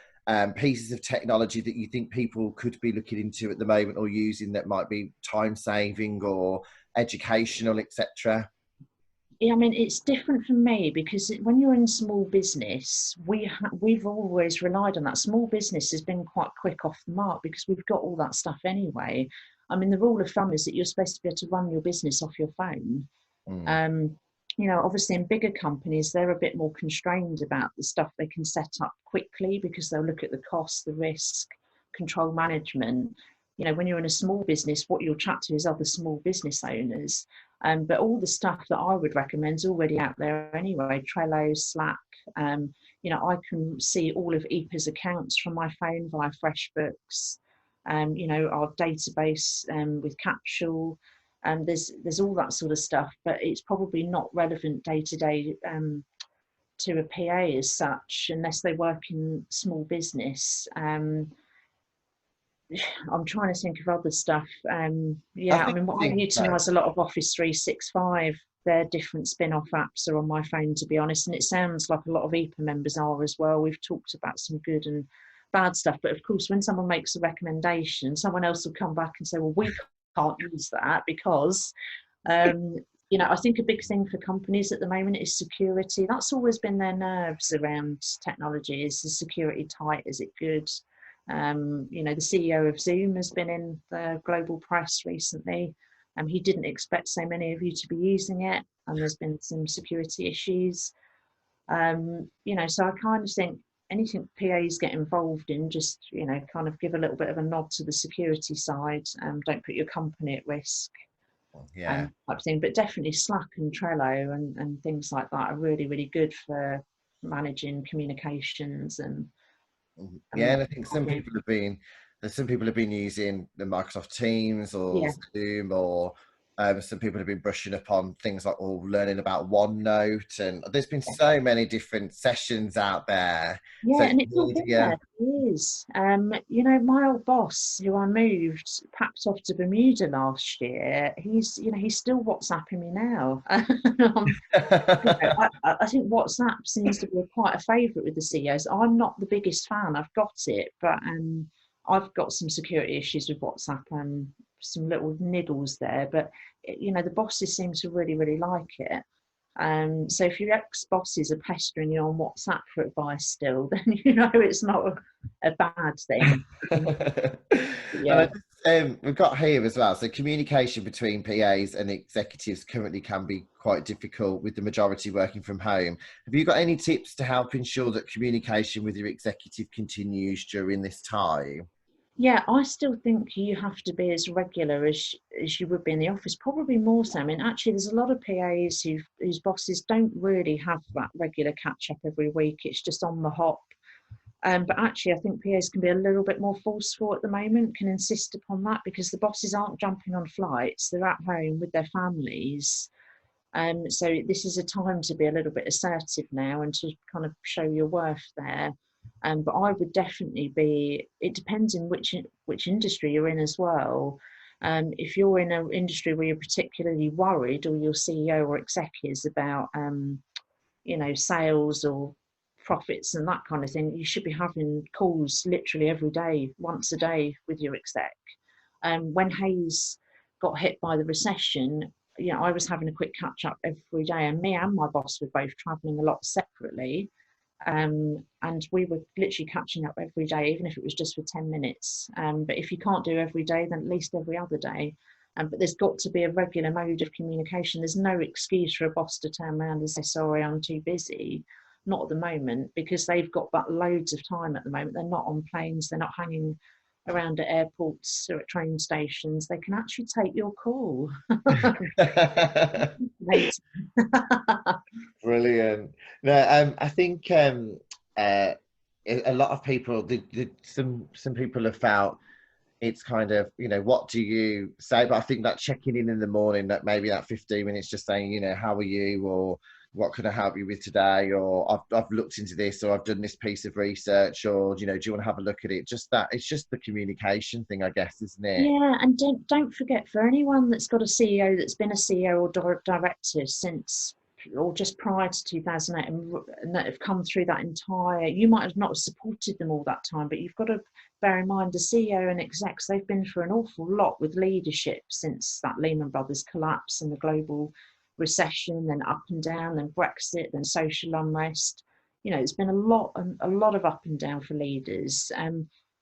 pieces of technology that you think people could be looking into at the moment or using, that might be time saving or educational, etc.? Yeah, I mean, it's different for me because when you're in small business, we've always relied on that. Small business has been quite quick off the mark because we've got all that stuff anyway. I mean, the rule of thumb is that you're supposed to be able to run your business off your phone. Mm. Um, obviously in bigger companies, they're a bit more constrained about the stuff they can set up quickly because they'll look at the cost, the risk, control management. When you're in a small business, what you'll chat to is other small business owners. But all the stuff that I would recommend is already out there anyway. Trello, Slack. I can see all of EPA's accounts from my phone via FreshBooks. Our database with Capsule. There's all that sort of stuff, but it's probably not relevant day to day to a PA as such, unless they work in small business. I'm trying to think of other stuff. I think I utilise a lot of Office 365. Their different spin-off apps are on my phone, to be honest, and it sounds like a lot of EPA members are as well. We've talked about some good and bad stuff, but of course, when someone makes a recommendation, someone else will come back and say, "Well, we can't use that because." I think a big thing for companies at the moment is security. That's always been their nerves around technology. Is the security tight? Is it good? The CEO of Zoom has been in the global press recently. He didn't expect so many of you to be using it, and there's been some security issues. So I kind of think anything PAs get involved in, just kind of give a little bit of a nod to the security side. Don't put your company at risk. Yeah. Type thing. But definitely Slack and Trello and things like that are really, really good for managing communications and And I think some people have been using the Microsoft Teams or Zoom, or some people have been brushing up on things like learning about OneNote, and there's been so many different sessions out there. Yeah, So and it's all there. It is. My old boss, who I moved, packed off to Bermuda last year. He's still WhatsApping me now. I think WhatsApp seems to be quite a favourite with the CEOs. I'm not the biggest fan. I've got it, but I've got some security issues with WhatsApp and some little niggles there. But the bosses seem to really, really like it. So if your ex-bosses are pestering you on WhatsApp for advice still, then it's not a bad thing. Yeah. And we've got here as well. So communication between PAs and executives currently can be quite difficult, with the majority working from home. Have you got any tips to help ensure that communication with your executive continues during this time? Yeah, I still think you have to be as regular as you would be in the office, probably more so. I mean, actually, there's a lot of PAs whose bosses don't really have that regular catch up every week. It's just on the hop. But actually, I think PAs can be a little bit more forceful at the moment, can insist upon that because the bosses aren't jumping on flights. They're at home with their families. So this is a time to be a little bit assertive now and to kind of show your worth there. But I would definitely it depends in which industry you're in as well. If you're in an industry where you're particularly worried, or your CEO or exec is about, sales or profits and that kind of thing, you should be having calls literally every day, once a day with your exec. When Hayes got hit by the recession, I was having a quick catch up every day, and me and my boss were both traveling a lot separately. And we were literally catching up every day, even if it was just for 10 minutes. But if you can't do every day, then at least every other day. But there's got to be a regular mode of communication. There's no excuse for a boss to turn around and say, sorry, I'm too busy. Not at the moment, because they've got that loads of time at the moment. They're not on planes, they're not hanging around at airports or at train stations. They can actually take your call. Brilliant. No, I think a lot of people, some people have felt it's kind of, what do you say? But I think that checking in the morning, that maybe that 15 minutes, just saying, how are you, or what can I help you with today, or I've looked into this, or I've done this piece of research, or do you want to have a look at it? Just that, it's just the communication thing, I guess, isn't it? Yeah, and don't forget, for anyone that's got a CEO that's been a CEO or director since, or just prior to 2008, and that have come through that entire, you might have not supported them all that time, but you've got to bear in mind the CEO and execs, they've been through an awful lot with leadership since that Lehman Brothers collapse and the global recession, then up and down, then Brexit, then social unrest. You know, it's been a lot of up and down for leaders.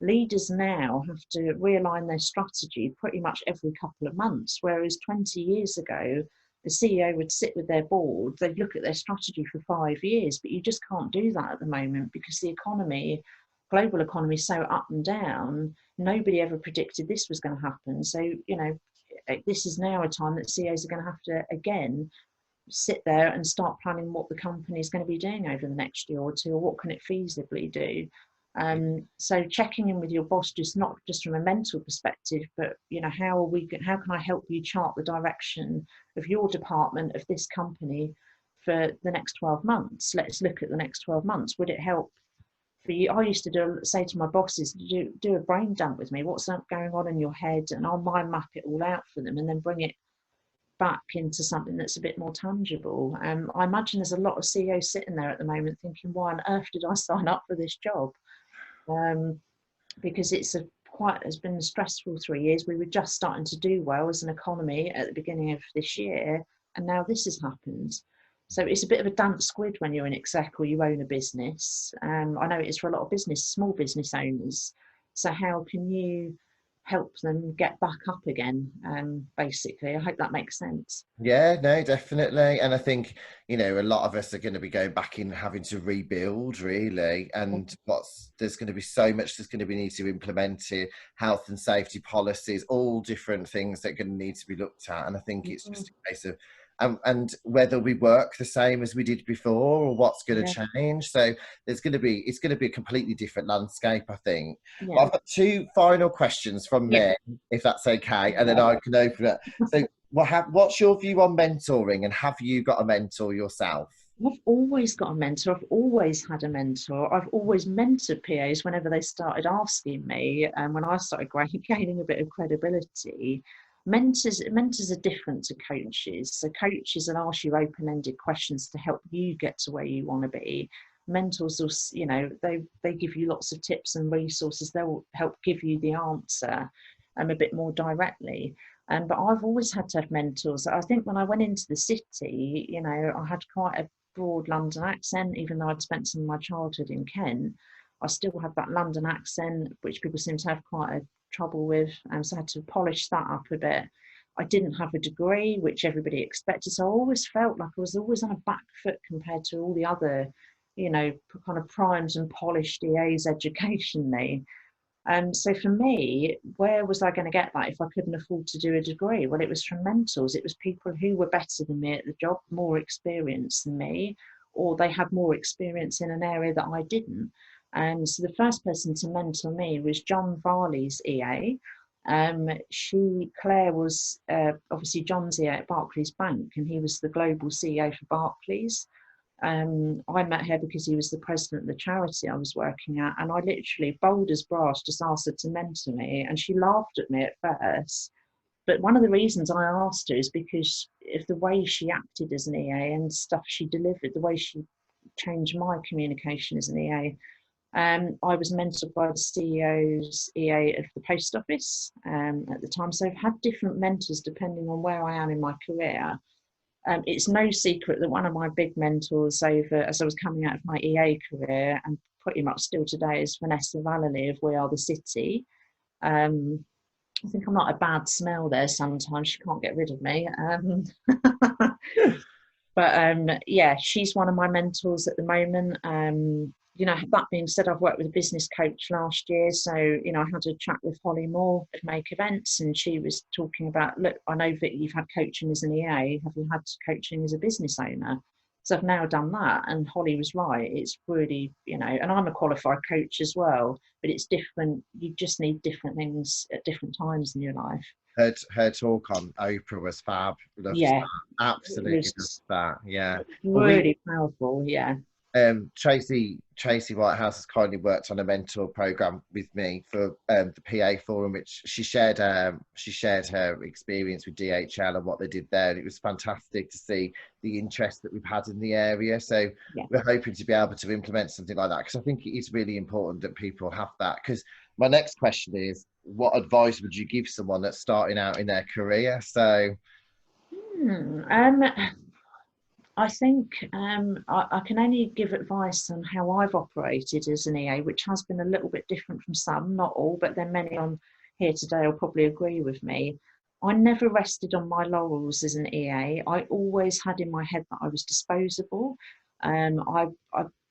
Leaders now have to realign their strategy pretty much every couple of months, whereas 20 years ago, the CEO would sit with their board, they'd look at their strategy for 5 years, but you just can't do that at the moment because the economy, global economy, is so up and down. Nobody ever predicted this was going to happen. So, you know, this is now a time that CEOs are going to have to, again, sit there and start planning what the company is going to be doing over the next year or two, or what can it feasibly do. So checking in with your boss, just not just from a mental perspective, but you know, how can I help you chart the direction of your department, of this company for the next 12 months? Let's look at the next 12 months. Would it help for you? I used to say to my bosses, do a brain dump with me. What's going on in your head? And I'll mind map it all out for them and then bring it back into something that's a bit more tangible. I imagine there's a lot of CEOs sitting there at the moment thinking, why on earth did I sign up for this job? Because it's been a stressful 3 years. We were just starting to do well as an economy at the beginning of this year, and now this has happened. So it's a bit of a damp squid when you're an exec or you own a business. I know it is for a lot of small business owners. So how can you help them get back up again, basically? I hope that makes sense. Yeah, no, definitely. And I think, you know, a lot of us are going to be going back in having to rebuild, really. And there's going to be so much that's going to be need to implement it, health and safety policies, all different things that are going to need to be looked at. And I think it's just a case of, and whether we work the same as we did before or what's going to change. So it's going to be a completely different landscape, I think. But I've got 2 final questions from me, if that's okay, and then I can open it. So what's your view on mentoring, and have you got a mentor yourself? I've always got a mentor. I've always had a mentor. I've always mentored PAs whenever they started asking me, and when I started gaining a bit of credibility. Mentors are different to coaches. So coaches will ask you open-ended questions to help you get to where you want to be. Mentors will, you know, they give you lots of tips and resources. They'll help give you the answer a bit more directly. But I've always had to have mentors. I think when I went into the city, you know, I had quite a broad London accent, even though I'd spent some of my childhood in Kent. I still have that London accent, which people seem to have quite a trouble with, and so I had to polish that up a bit. I didn't have a degree, which everybody expected, so I always felt like I was always on a back foot compared to all the other, you know, kind of primed and polished EAs educationally. So for me, where was I going to get that if I couldn't afford to do a degree? Well, it was from mentors. It was people who were better than me at the job, more experienced than me, or they had more experience in an area that I didn't. So the first person to mentor me was John Varley's EA. Claire was obviously John's EA at Barclays Bank, and he was the global CEO for Barclays. I met her because he was the president of the charity I was working at, and I literally, bold as brass, just asked her to mentor me, and she laughed at me at first. But one of the reasons I asked her is because of the way she acted as an EA and stuff she delivered, the way she changed my communication as an EA. I was mentored by the CEO's EA of the post office at the time, so I've had different mentors depending on where I am in my career. It's no secret that one of my big mentors as I was coming out of my EA career, and pretty much still today, is Vanessa Vallely of We Are the City. I think I'm not a bad smell there sometimes. She can't get rid of me. But yeah, she's one of my mentors at the moment. You know, that being said, I've worked with a business coach last year. So, you know, I had a chat with Holly Moore at Make Events, and she was talking about, look, I know that you've had coaching as an EA. Have you had coaching as a business owner? So I've now done that. And Holly was right. It's really, you know, and I'm a qualified coach as well, but it's different. You just need different things at different times in your life. Her talk on Oprah was fab. Loved Yeah, that. Absolutely loved that. Yeah, really powerful. Yeah. Tracy Whitehouse has kindly worked on a mentor program with me for the PA forum, which she shared her experience with DHL and what they did there. And it was fantastic to see the interest that we've had in the area. So we're hoping to be able to implement something like that, because I think it is really important that people have that. Because my next question is, what advice would you give someone that's starting out in their career? So I think I can only give advice on how I've operated as an EA, which has been a little bit different from some, not all, but then many on here today will probably agree with me. I never rested on my laurels as an EA. I always had in my head that I was disposable. I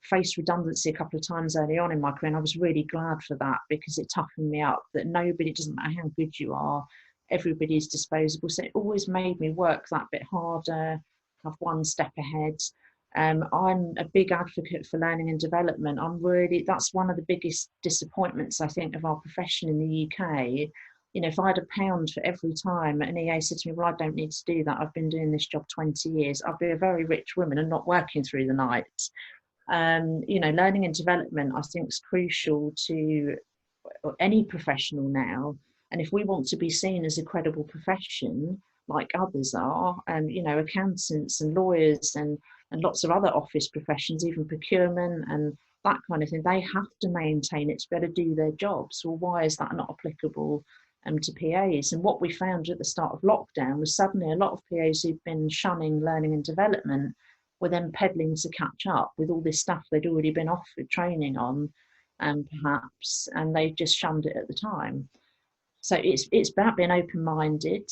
faced redundancy a couple of times early on in my career, and I was really glad for that because it toughened me up that nobody, it doesn't matter how good you are, everybody is disposable. So it always made me work that bit harder, have one step ahead. I'm a big advocate for learning and development. That's one of the biggest disappointments, I think, of our profession in the UK. You know, if I had a pound for every time an EA said to me, well, I don't need to do that, I've been doing this job 20 years, I'd be a very rich woman and not working through the night. You know, learning and development, I think, is crucial to any professional now. And if we want to be seen as a credible profession, like others are, and you know, accountants and lawyers and lots of other office professions, even procurement and that kind of thing, they have to maintain it to be able to do their jobs. Well, why is that not applicable to PAs? And what we found at the start of lockdown was suddenly a lot of PAs who'd been shunning learning and development were then peddling to catch up with all this stuff they'd already been offered training on, perhaps, and they just shunned it at the time. So it's about being open-minded.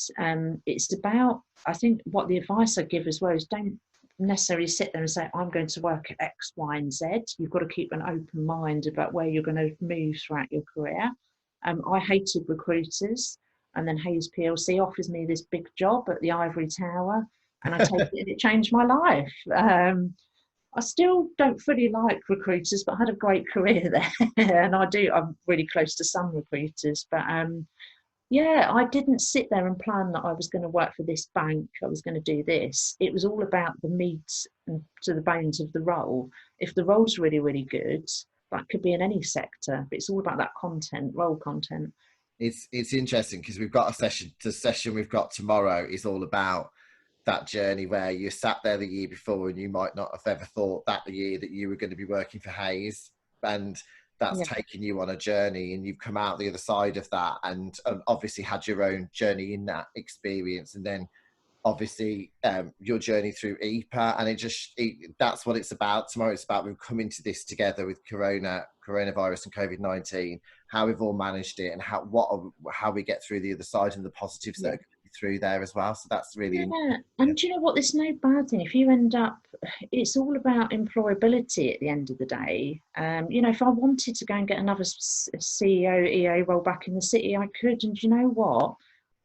It's about, I think, what the advice I give as well is don't necessarily sit there and say, I'm going to work at X, Y, and Z. You've got to keep an open mind about where you're going to move throughout your career. I hated recruiters, and then Hayes PLC offers me this big job at the Ivory Tower, and I take it, and it changed my life. I still don't fully like recruiters, but I had a great career there. And I'm really close to some recruiters. But yeah, I didn't sit there and plan that I was going to work for this bank, I was going to do this. It was all about the meat and to the bones of the role. If the role's really, really good, that could be in any sector, but it's all about that content, role content. It's interesting because we've got the session we've got tomorrow is all about that journey where you sat there the year before and you might not have ever thought that the year that you were going to be working for Hayes, and that's taken you on a journey, and you've come out the other side of that and obviously had your own journey in that experience, and then obviously your journey through EPAA, and that's what it's about tomorrow. It's about we've come into this together with coronavirus and COVID-19, how we've all managed it, and how we get through the other side and the positives that are through there as well. So that's really and do you know what, there's no bad thing if you end up, it's all about employability at the end of the day. You know, if I wanted to go and get another CEO EA role back in the city, I could. And do you know what,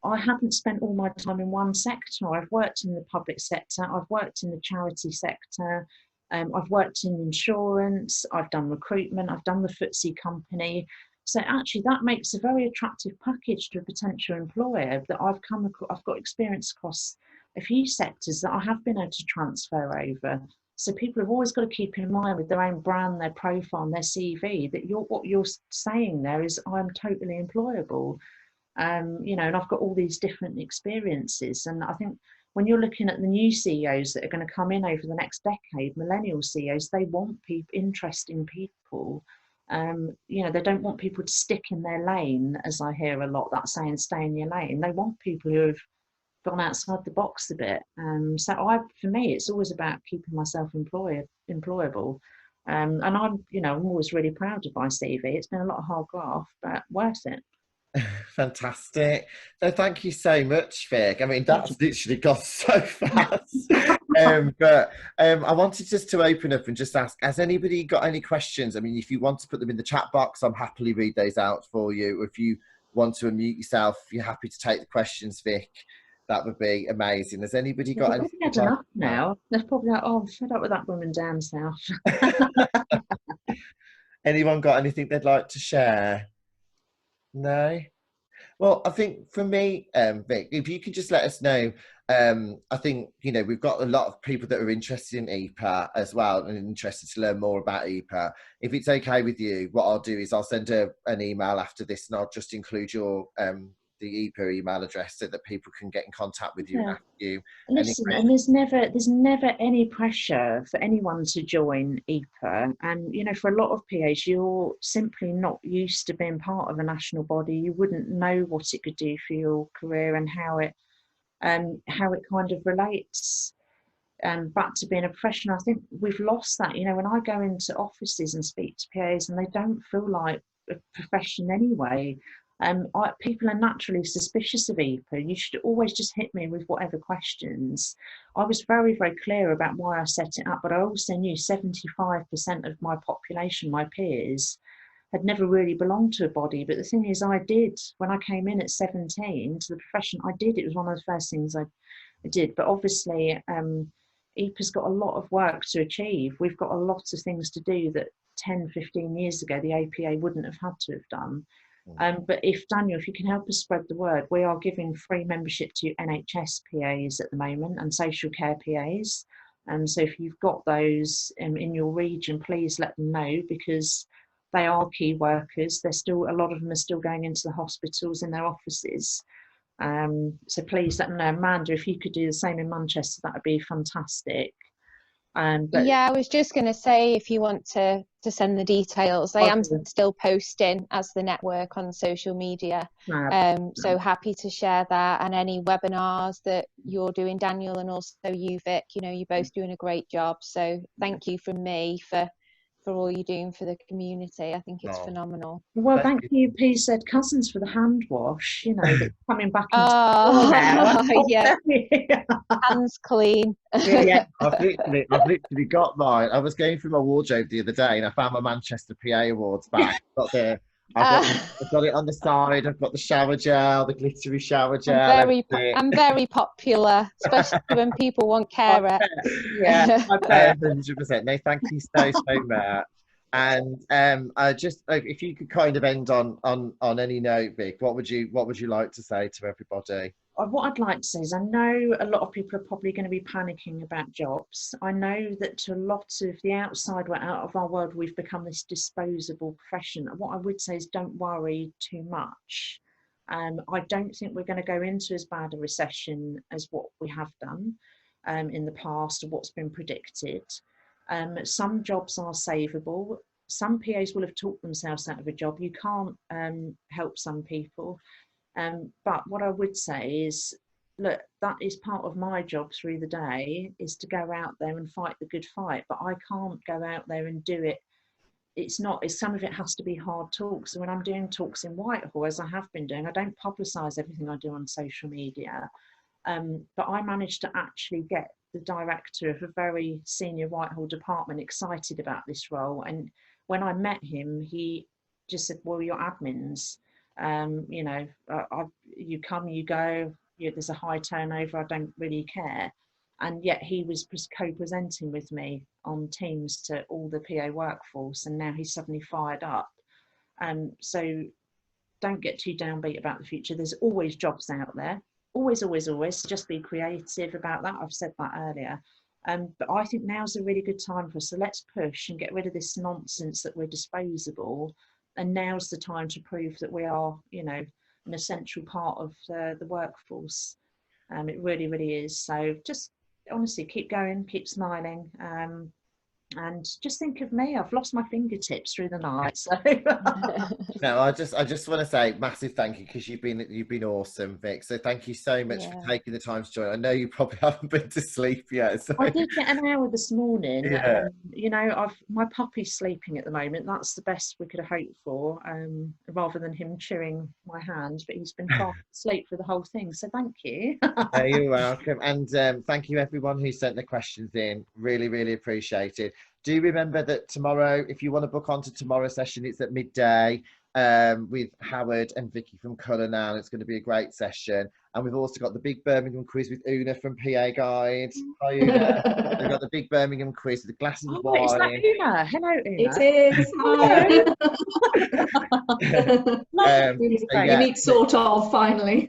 I haven't spent all my time in one sector. I've worked in the public sector, I've worked in the charity sector, I've worked in insurance, I've done recruitment, I've done the FTSE company. So actually that makes a very attractive package to a potential employer, that I've got experience across a few sectors that I have been able to transfer over. So people have always got to keep in mind with their own brand, their profile and their CV that what you're saying there is I'm totally employable. You know, and I've got all these different experiences. And I think when you're looking at the new CEOs that are going to come in over the next decade, millennial CEOs, they want interesting people. You know, they don't want people to stick in their lane, as I hear a lot, that saying, stay in your lane. They want people who have gone outside the box a bit. So for me, it's always about keeping myself employable. And I'm always really proud of my CV. It's been a lot of hard graft, but worth it. Fantastic. So thank you so much, Vic. I mean, that's literally gone so fast. But I wanted just to open up and just ask, has anybody got any questions? I mean, if you want to put them in the chat box, I'm happily read those out for you. If you want to unmute yourself, if you're happy to take the questions, Vic, that would be amazing. Has anybody got anything? Had enough now. They're probably like, oh, I'm fed up with that woman down south. Anyone got anything they'd like to share? No? Well, I think for me, Vic, if you could just let us know, I think, you know, we've got a lot of people that are interested in EPAA as well and interested to learn more about EPAA. If it's okay with you, what I'll do is I'll send an email after this, and I'll just include your the EPAA email address so that people can get in contact with you and ask you. Listen, and there's never any pressure for anyone to join EPAA. And you know, for a lot of PAs, you're simply not used to being part of a national body. You wouldn't know what it could do for your career and how it kind of relates back to being a professional. I think we've lost that. You know, when I go into offices and speak to PAs, and they don't feel like a profession anyway. People are naturally suspicious of EPA. You should always just hit me with whatever questions. I was very, very clear about why I set it up, but I also knew 75% of my population, my peers, had never really belonged to a body. But the thing is, I did, when I came in at 17 to the profession, I did. It was one of the first things I did. But obviously, EPA's got a lot of work to achieve. We've got a lot of things to do that 10, 15 years ago, the APA wouldn't have had to have done. But if, Daniel, if you can help us spread the word, we are giving free membership to NHS PAs at the moment and social care PAs. So if you've got those in your region, please let them know, because they are key workers. They're still, a lot of them are still going into the hospitals in their offices. So please let them know. Amanda, if you could do the same in Manchester, that would be fantastic. But yeah, I was just going to say, if you want to send the details, I am still posting as the network on social media. So happy to share that, and any webinars that you're doing, Daniel, and also you, Vic. You know, you're both doing a great job. So thank you from me for all you're doing for the community. I think it's phenomenal. Well, thank you, PZ Cousins, for the hand wash. You know, that's coming back into yeah, hands clean. Yeah, I've literally got mine. I was going through my wardrobe the other day and I found my Manchester PA Awards back. I've got it on the side. I've got the shower gel, the glittery shower gel. I'm very popular, especially when people want carer. Yeah, 100%. No, thank you so much. And I just, if you could kind of end on any note, Vic, what would you like to say to everybody? What I'd like to say is, I know a lot of people are probably going to be panicking about jobs. I know that to a lot of the outside, out of our world, we've become this disposable profession. What I would say is, don't worry too much. I don't think we're going to go into as bad a recession as what we have done in the past, or what's been predicted. Some jobs are savable. Some PAs will have talked themselves out of a job. You can't help some people. But what I would say is, look, that is part of my job through the day, is to go out there and fight the good fight. But I can't go out there and do it. Some of it has to be hard talks. So when I'm doing talks in Whitehall, as I have been doing, I don't publicise everything I do on social media. But I managed to actually get the director of a very senior Whitehall department excited about this role. And when I met him, he just said, well, you're admins. You know, you come, you go, there's a high turnover, I don't really care. And yet he was co-presenting with me on Teams to all the PA workforce, and now he's suddenly fired up. So don't get too downbeat about the future. There's always jobs out there, always. Just be creative about that. I've said that earlier. But I think now's a really good time for us. So let's push and get rid of this nonsense that we're disposable. And now's the time to prove that we are, you know, an essential part of the workforce. It really, really is. So just honestly, keep going, keep smiling. And just think of me. I've lost my fingertips through the night. So no, I just want to say massive thank you, because you've been awesome, Vic. So thank you so much for taking the time to join. I know you probably haven't been to sleep yet. So. I did get an hour this morning. Yeah. You know, my puppy's sleeping at the moment. That's the best we could have hoped for, rather than him chewing my hand. But he's been fast asleep for the whole thing. So thank you. You're welcome. And thank you everyone who sent the questions in. Really, really appreciate it. Do remember that tomorrow, if you want to book onto tomorrow's session, it's at midday with Howard and Vicky from Colour Now. It's going to be a great session. And we've also got the big Birmingham quiz with Una from PA Guide. Hi, Una. We've got the big Birmingham quiz with the glasses of wine. Is that Una? Hello, Una. It is. Hi. Unique sort of, finally.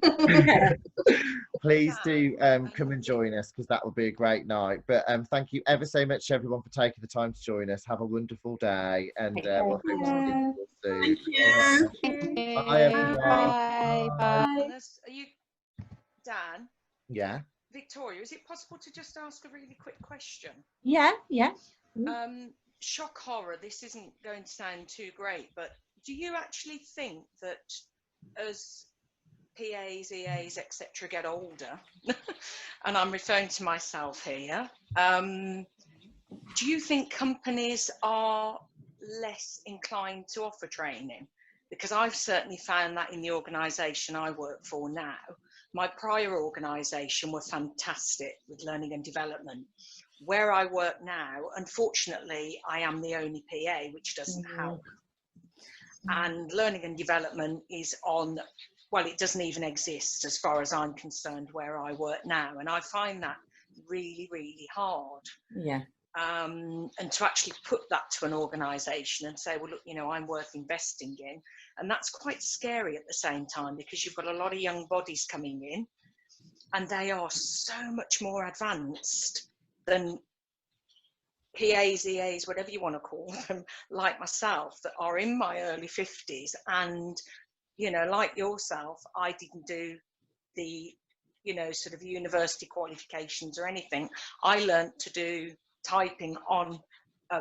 Please do come and join us, because that will be a great night. But thank you ever so much, everyone, for taking the time to join us. Have a wonderful day, and we'll hope to see you soon. Thank you. Bye, everyone. Bye. Are you, Dan? Yeah. Victoria, is it possible to just ask a really quick question? Yeah. Shock horror, this isn't going to sound too great, but do you actually think that as PAs, EAs, etc. get older, and I'm referring to myself here, do you think companies are less inclined to offer training? Because I've certainly found that in the organisation I work for now. My prior organisation were fantastic with learning and development. Where I work now, unfortunately, I am the only PA, which doesn't help. And learning and development is on, well, it doesn't even exist as far as I'm concerned where I work now. And I find that really, really hard. Yeah. And to actually put that to an organisation and say, well, look, you know, I'm worth investing in. And that's quite scary at the same time, because you've got a lot of young bodies coming in and they are so much more advanced than PAs, EAs, whatever you want to call them, like myself, that are in my early 50s. And, you know, like yourself, I didn't do the, you know, sort of university qualifications or anything. I learnt to do typing on a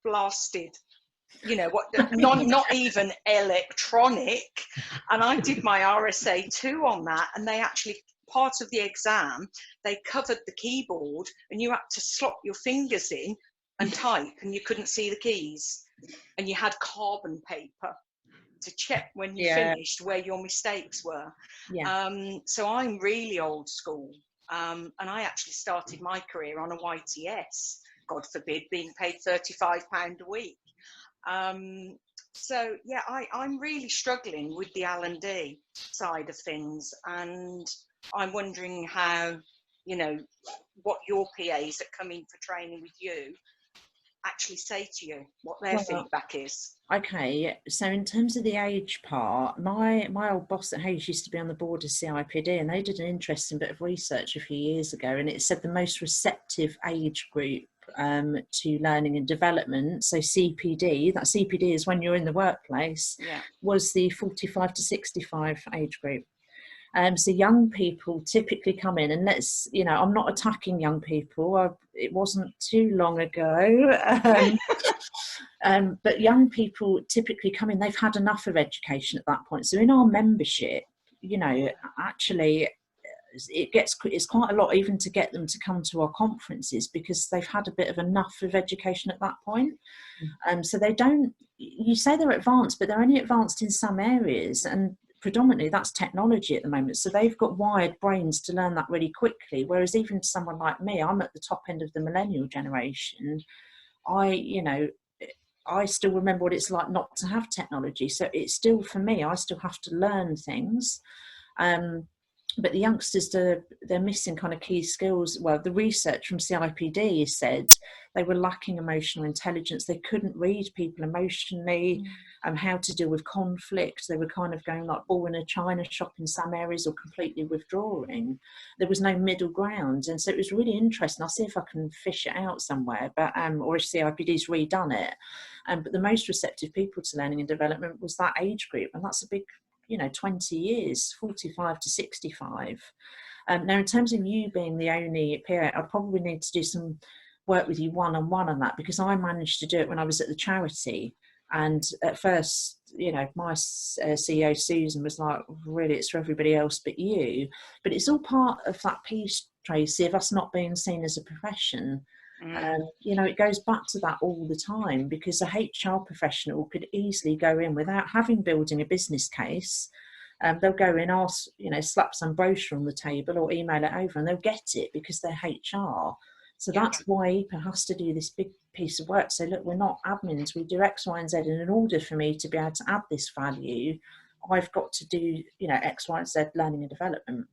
blasted, you know, what, not even electronic. And I did my RSA 2 on that, and they actually, part of the exam, they covered the keyboard and you had to slot your fingers in and type, and you couldn't see the keys, and you had carbon paper to check when you finished where your mistakes were. So I'm really old school, and I actually started my career on a YTS, God forbid, being paid £35 a week. So yeah, I'm really struggling with the L&D side of things, and I'm wondering how, you know, what your PAs that come in for training with you actually say to you, what their feedback is. Okay, so in terms of the age part, my old boss at Hayes used to be on the board of CIPD, and they did an interesting bit of research a few years ago, and it said the most receptive age group to learning and development, so CPD, that CPD is when you're in the workplace, was the 45 to 65 age group. So young people typically come in, and let's, you know, I'm not attacking young people. It wasn't too long ago. But young people typically come in, they've had enough of education at that point. So in our membership, you know, actually it's quite a lot even to get them to come to our conferences, because they've had a bit of enough of education at that point. So they don't, you say they're advanced, but they're only advanced in some areas, and predominantly that's technology at the moment. So they've got wired brains to learn that really quickly. Whereas even someone like me, I'm at the top end of the millennial generation. I still remember what it's like not to have technology. So it's still, for me, I still have to learn things. But the youngsters, they're missing kind of key skills. Well, the research from CIPD said they were lacking emotional intelligence. They couldn't read people emotionally, how to deal with conflict. They were kind of going like ball in a china shop in some areas, or completely withdrawing. There was no middle ground. And so it was really interesting. I'll see if I can fish it out somewhere, but or if CIPD's redone it. But the most receptive people to learning and development was that age group. And that's a big, 20 years, 45 to 65. Now, in terms of you being the only PA, I probably need to do some work with you one-on-one on that, because I managed to do it when I was at the charity. And at first, my CEO, Susan, was like, really, it's for everybody else but you. But it's all part of that piece, Tracy, of us not being seen as a profession. It goes back to that all the time, because a HR professional could easily go in without having building a business case. They'll go in, ask, slap some brochure on the table or email it over, and they'll get it because they're HR. So that's why EPAA has to do this big piece of work. So look, we're not admins, we do X, Y, and Z, and in order for me to be able to add this value, I've got to do, X, Y, and Z learning and development.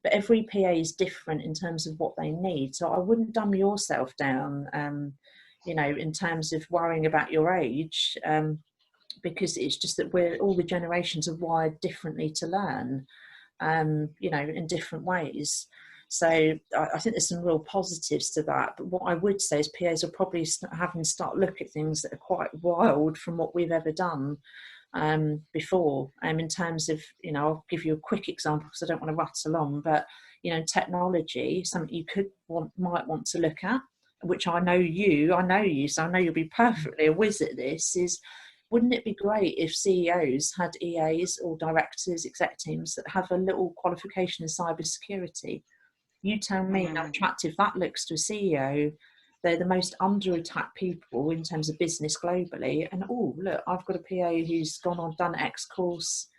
But every PA is different in terms of what they need. So I wouldn't dumb yourself down, in terms of worrying about your age, because it's just that all the generations are wired differently to learn, in different ways. So I think there's some real positives to that. But what I would say is PAs are probably having to start look at things that are quite wild from what we've ever done before. In terms of, I'll give you a quick example because I don't want to rattle on, but technology, something you might want to look at, which I know you, so I know you'll be perfectly a whiz at this, is wouldn't it be great if CEOs had EAs or directors, exec teams that have a little qualification in cybersecurity? You tell me how attractive that looks to a CEO. They're the most under attack people in terms of business globally. And oh, look, I've got a PA who's gone on, done X course,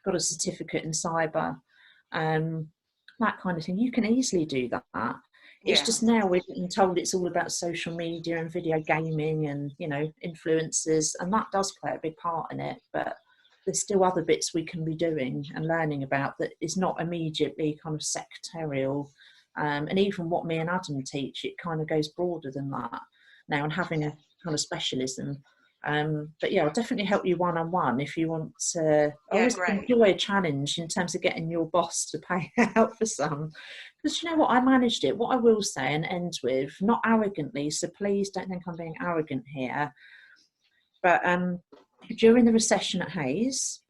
got a certificate in cyber, that kind of thing. You can easily do that. It's just now we're getting told it's all about social media and video gaming and, you know, influencers, and that does play a big part in it. But there's still other bits we can be doing and learning about that is not immediately kind of secretarial. And even what me and Adam teach, it kind of goes broader than that now, and having a kind of specialism. But yeah, I'll definitely help you one-on-one if you want to. I always enjoy a challenge in terms of getting your boss to pay out for some. Because you know what, I managed it. What I will say and end with, not arrogantly, so please don't think I'm being arrogant here, but during the recession at Hayes,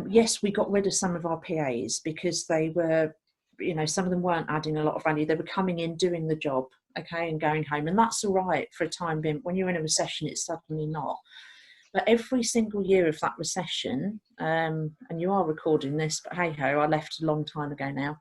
yes, we got rid of some of our PAs because they were, you know, some of them weren't adding a lot of value. They were coming in, doing the job, okay, and going home. And that's all right for a time being. When you're in a recession, it's suddenly not. But every single year of that recession, and you are recording this, but hey ho, I left a long time ago now.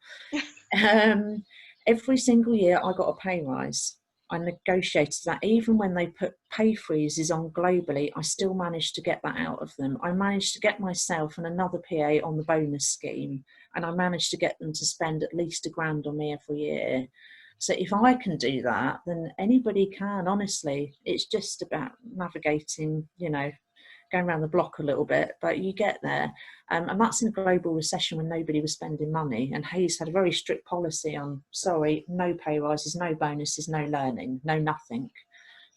Every single year I got a pay rise. I negotiated that. Even when they put pay freezes on globally, I still managed to get that out of them. I managed to get myself and another PA on the bonus scheme, and I managed to get them to spend at least £1,000 on me every year. So if I can do that, then anybody can, honestly. It's just about navigating, you know, going around the block a little bit, but you get there. And that's in a global recession when nobody was spending money. And Hayes had a very strict policy on, sorry, no pay rises, no bonuses, no learning, no nothing.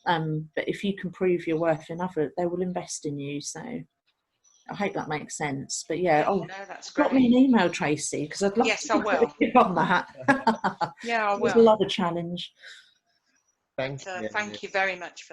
But if you can prove your worth enough, they will invest in you. So I hope that makes sense. But yeah, no, that's great. drop me an email, Tracy, because I'd love to get on that. Yeah, I will. It was a lot of challenge. Thank you. Thank you very much for